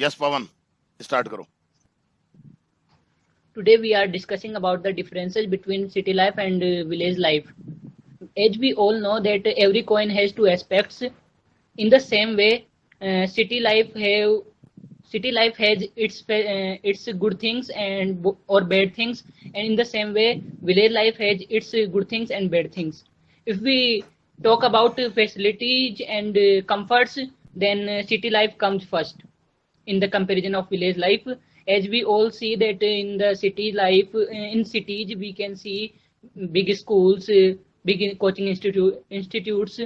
Yes पवन, start करो. Today we are discussing about the differences between city life and village life. As we all know that every coin has two aspects. In the same way, city life has its good things and or bad things, and in the same way, village life has its good things and bad things. If we talk about facilities and comforts, then city life comes first in the comparison of village life. As we all see that in the city life, in cities we can see big schools, big coaching institutes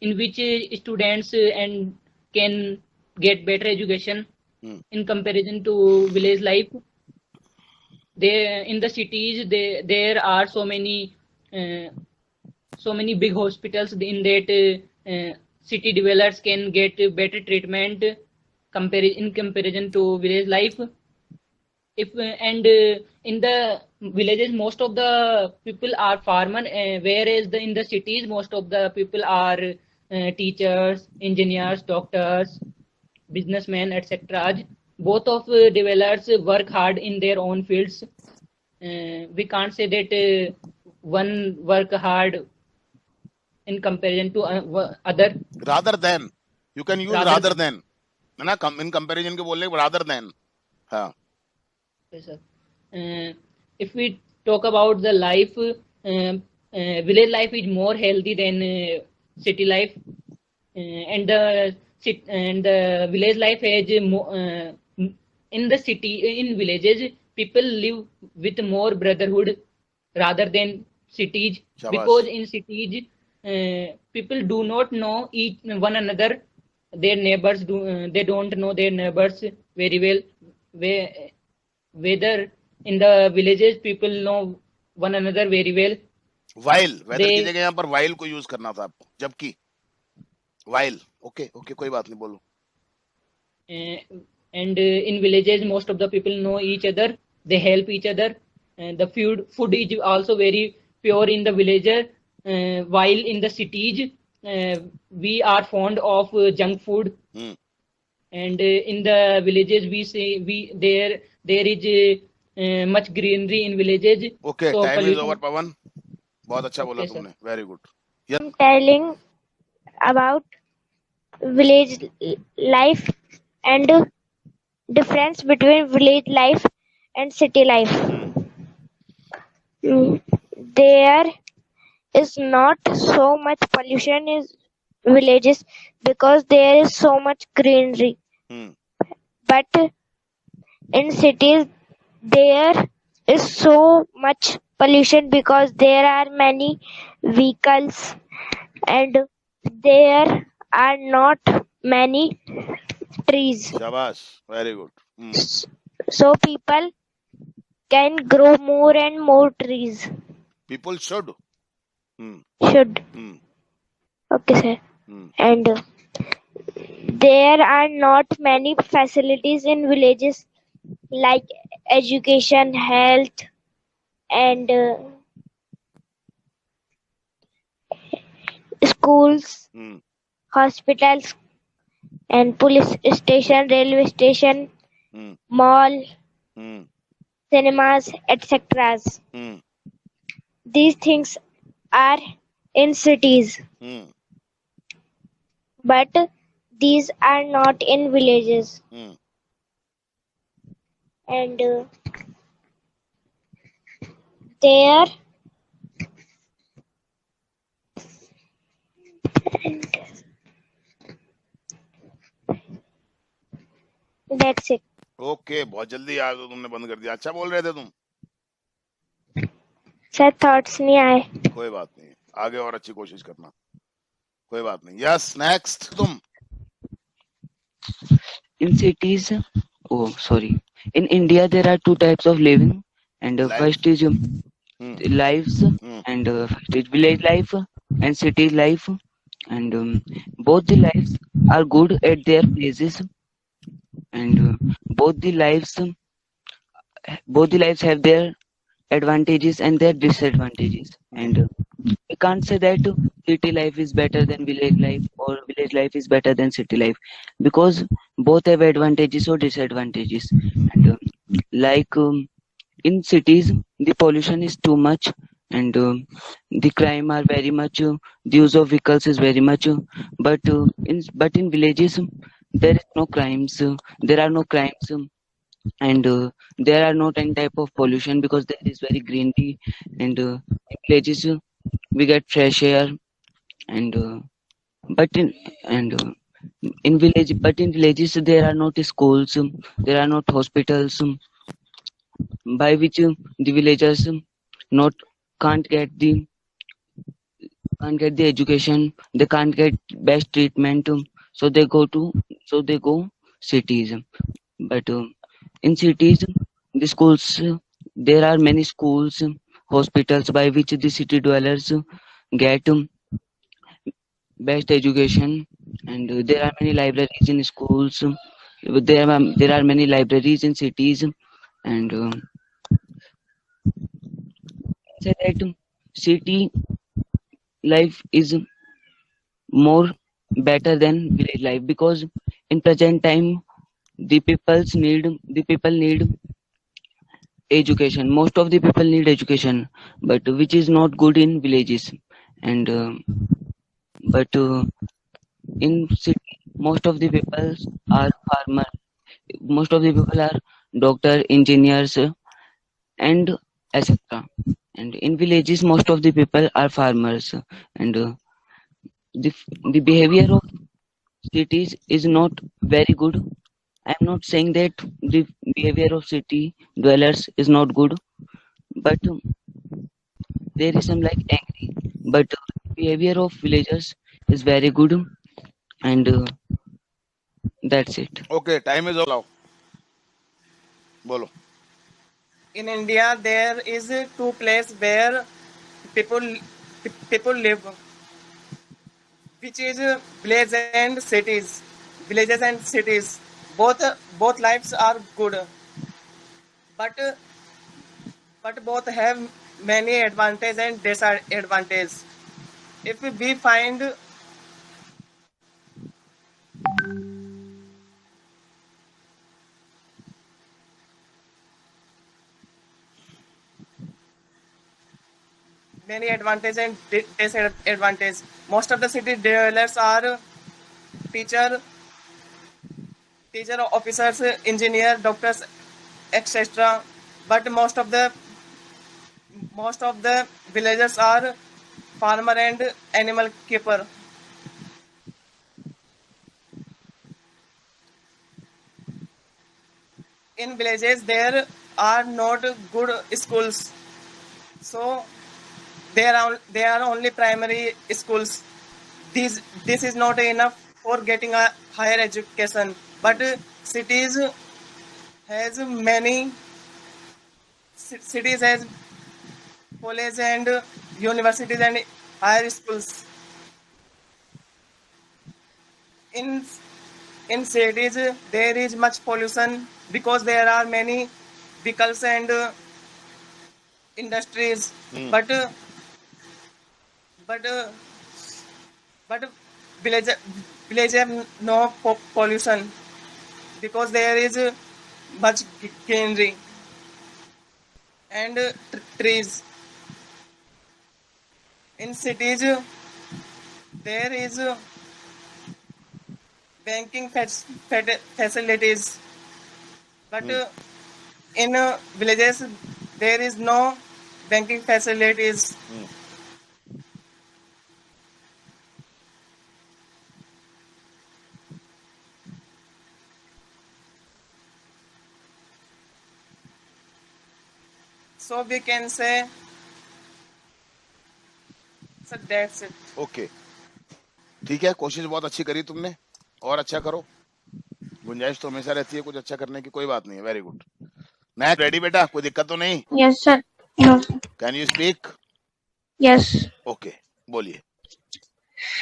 in which students and can get better education. In comparison to village life, they in the cities there are so many big hospitals in that city dwellers can get better treatment in comparison to village life. If and In the villages most of the people are farmer, whereas in the cities most of the people are teachers, engineers, doctors, businessmen, etc. Both of developers work hard in their own fields. We can't say that one work hard in comparison to other. Rather than, you can use rather than, है ना, in comparison के बोलने rather than. हाँ. Yes, sir. If we talk about the life, village life is more healthy than city life, and the village life has in the city, in villages people live with more brotherhood rather than cities. Shabash. Because in cities people do not know one another, their neighbors they don't know their neighbors very well. Whether in the villages people know one another very well. While weather की जगह यहाँ पर while को use करना था आपको, जबकि while. Okay, कोई बात नहीं, बोलो. And in villages most of the people know each other, they help each other, and the food is also very pure in the villages, while in the cities we are fond of junk food. And in the villages we see there is much greenery in villages. Okay, so time is over, Pawan. बहुत अच्छा बोला तुमने, very good. I'm telling about village life and difference between village life and city life. There is not so much pollution in villages because there is so much greenery. But in cities there is so much pollution because there are many vehicles and there are not many trees. Shabash, very good. So people can grow more and more trees. People should. Should. Okay, sir. And there are not many facilities in villages like education, health, and schools, hospitals, and police station, railway station, mall, cinemas, etc. These things are in cities, but these are not in villages. And there that's it. Okay, बहुत जल्दी यार तुमने बंद कर दिया. अच्छा बोल रहे थे तुम. सर थॉट्स नहीं आए. कोई बात नहीं, आगे और अच्छी कोशिश करना. कोई बात नहीं. Yes, next तुम. In cities, in India there are two types of living, and first is lives, and first is village life and city life, and both the lives are good at their places, and both the lives have their advantages and their disadvantages, and we can't say that city life is better than village life or village life is better than city life, because both have advantages or disadvantages. And in cities, the pollution is too much, and the crime are very much. The use of vehicles is very much. But in villages, there is no crimes. There are no crimes. And there are not any type of pollution because there is very greenery, and in villages we get fresh air. And but in and in villages there are not schools, there are not hospitals, by which the villagers not can't get the education, they can't get best treatment, so they go cities. But in cities, the schools, there are many schools, hospitals, by which the city dwellers get best education. And there are many libraries in schools. There are many libraries in cities. And say that city life is more better than village life, because in present time the people need education. Most of the people need education, but which is not good in villages. And but in city, most of the people are farmer. Most of the people are doctor, engineers, and etc. And in villages, most of the people are farmers. And the behavior of cities is not very good. I'm not saying that the behavior of city dwellers is not good, but there is some like angry. But behavior of villagers is very good, and that's it. Okay, time is all. Bolo. In India, there is two places where people live, which is villages and cities. Villages and cities, both lives are good, but both have many advantages and disadvantages. If we find many advantages and disadvantages. Most of the city dwellers are teacher, officers, engineer, doctors, etc. But most of the villagers are farmer and animal keeper. In villages, there are not good schools, so there are only primary schools. This is not enough for getting a higher education. But cities has colleges and universities and higher schools. In cities, there is much pollution because there are many vehicles and industries. But village have no pollution because there is much greenery and trees. In cities, there is banking facilities, but in villages there is no banking facilities. So we can say, so that's it. Okay. ठीक है, कोशिश बहुत अच्छी करी तुमने, और अच्छा करो. गुंजाइश तो हमेशा रहती है कुछ अच्छा करने की, कोई बात नहीं है. Very good. मैं रेडी बेटा, कोई दिक्कत तो नहीं? Yes, sir. No. Can you speak? Yes. Okay, बोलिए.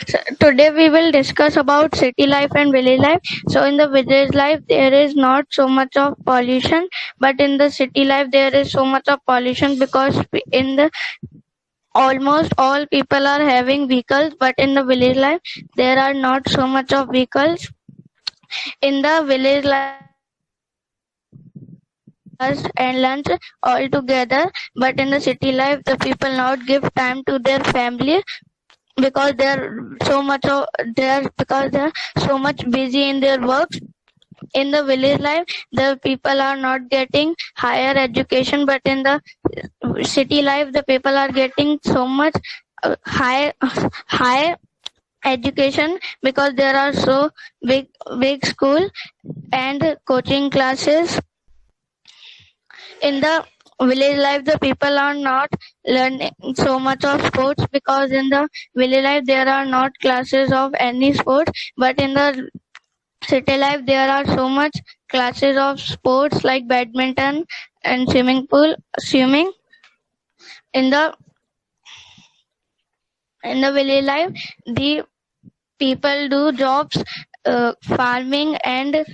So today we will discuss about city life and village life. So in the village life there is not so much of pollution, but in the city life there is so much of pollution because in the almost all people are having vehicles, but in the village life there are not so much of vehicles. In the village life and lunch all together, but in the city life the people not give time to their family because they are so much busy in their work. In the village life the people are not getting higher education, but in the city life the people are getting so much high education because there are so big school and coaching classes. In the village life the people are not learning so much of sports because in the village life there are not classes of any sport, but in the city life there are so much classes of sports like badminton and swimming. In the village life the people do jobs, farming, and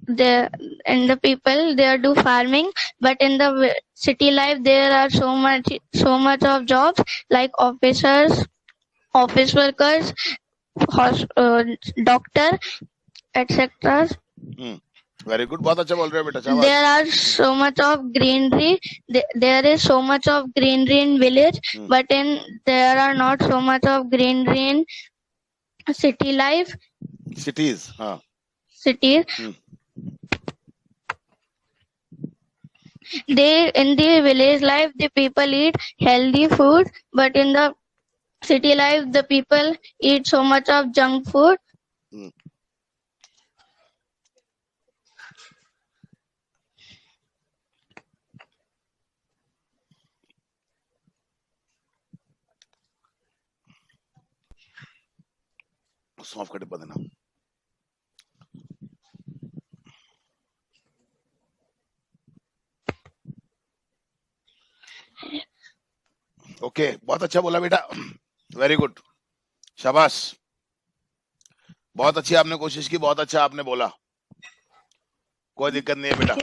the people there do farming, but in the city life there are so much of jobs like officers, office workers, doctor, etc. Very good, बहुत अच्छा बोल रहे हो बेटा, शाबाश. There are so much of greenery. There is so much of greenery in village, but there are not so much of greenery in city life. Cities, हाँ. Cities. In the village life the people eat healthy food, but in the city life the people eat so much of junk food. सौंफ का डिब्बा देना. Okay, बहुत अच्छा बोला बेटा, very good, शाबाश, बहुत अच्छी आपने कोशिश की, बहुत अच्छा आपने बोला, कोई दिक्कत नहीं है बेटा.